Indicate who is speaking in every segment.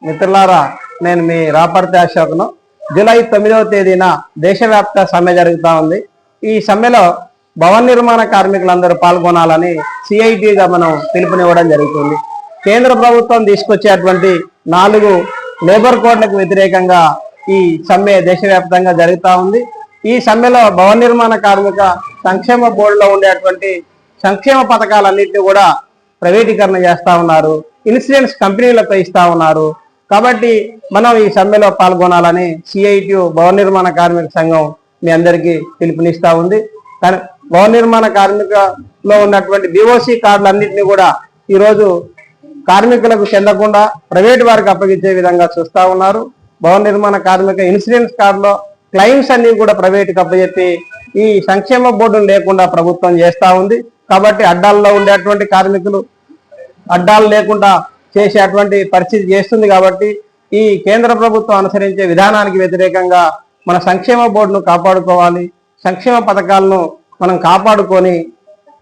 Speaker 1: మిత్రులారా, నేను మీ రాపర్తి అశోక్ను. జూలై 9వ తేదీన దేశవ్యాప్త సమ్మె జరుగుతూ ఉంది. ఈ సమ్మెలో భవన నిర్మాణ కార్మికులందరూ పాల్గొనాలని సిఐటిగా మనం పిలుపునివ్వడం జరుగుతుంది. కేంద్ర ప్రభుత్వం తీసుకొచ్చేటువంటి 4 లేబర్ కోడ్లకు వ్యతిరేకంగా ఈ సమ్మె దేశవ్యాప్తంగా జరుగుతూ ఉంది. ఈ సమ్మెలో భవన నిర్మాణ కార్మిక సంక్షేమ బోర్డులో ఉండేటువంటి సంక్షేమ పథకాలన్నింటినీ కూడా ప్రైవేటీకరణ చేస్తూ ఉన్నారు. ఇన్సూరెన్స్ కంపెనీలకు ఇస్తూ ఉన్నారు. కాబట్టి మనం ఈ సమ్మెలో పాల్గొనాలని సిఐటి భవన నిర్మాణ కార్మిక సంఘం మీ అందరికీ పిలుపునిస్తూ ఉంది. కానీ భవన నిర్మాణ కార్మికలో ఉన్నటువంటి బిఓసి కార్డులన్నింటినీ కూడా ఈరోజు కార్మికులకు చెందకుండా ప్రైవేటు వారికి అప్పగించే విధంగా చూస్తూ ఉన్నారు. భవన నిర్మాణ కార్మిక ఇన్సూరెన్స్ కార్డులో క్లెయిమ్స్ అన్ని కూడా ప్రైవేటుకి అప్పచెప్పి ఈ సంక్షేమ బోర్డును లేకుండా ప్రభుత్వం చేస్తూ ఉంది. కాబట్టి అడ్డాల్లో ఉండేటువంటి కార్మికులు అడ్డాలు లేకుండా చేసేటువంటి పరిస్థితి చేస్తుంది. కాబట్టి ఈ కేంద్ర ప్రభుత్వం అనుసరించే విధానానికి వ్యతిరేకంగా మన సంక్షేమ బోర్డును కాపాడుకోవాలి. సంక్షేమ పథకాలను మనం కాపాడుకొని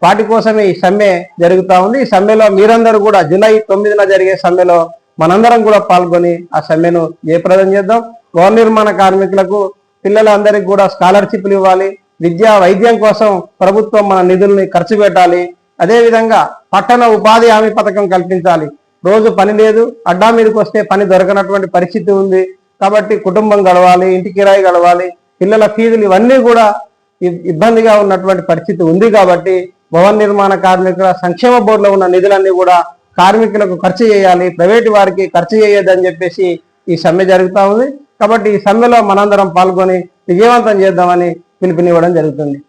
Speaker 1: వాటి కోసమే ఈ సమ్మె జరుగుతూ ఉంది. ఈ సమ్మెలో మీరందరూ కూడా జూలై 9న జరిగే సమ్మెలో మనందరం కూడా పాల్గొని ఆ సమ్మెను జయప్రదం చేద్దాం. భవన నిర్మాణ కార్మికులకు పిల్లలందరికీ కూడా స్కాలర్షిప్లు ఇవ్వాలి. విద్యా వైద్యం కోసం ప్రభుత్వం మన నిధుల్ని ఖర్చు పెట్టాలి. అదేవిధంగా పట్టణ ఉపాధి హామీ పథకం కల్పించాలి. రోజు పని లేదు, అడ్డా మీదకి వస్తే పని దొరకనటువంటి పరిస్థితి ఉంది. కాబట్టి కుటుంబం గడవాలి, ఇంటి కిరాయి గడవాలి, పిల్లల ఫీజులు ఇవన్నీ కూడా ఇబ్బందిగా ఉన్నటువంటి పరిస్థితి ఉంది. కాబట్టి భవన నిర్మాణ కార్మికుల సంక్షేమ బోర్డులో ఉన్న నిధులన్నీ కూడా కార్మికులకు ఖర్చు చేయాలి, ప్రైవేటు వారికి ఖర్చు చేయొద్దని చెప్పేసి ఈ సమ్మె జరుగుతూ ఉంది. కాబట్టి ఈ సమ్మెలో మనందరం పాల్గొని విజయవంతం చేద్దామని పిలుపునివ్వడం జరుగుతుంది.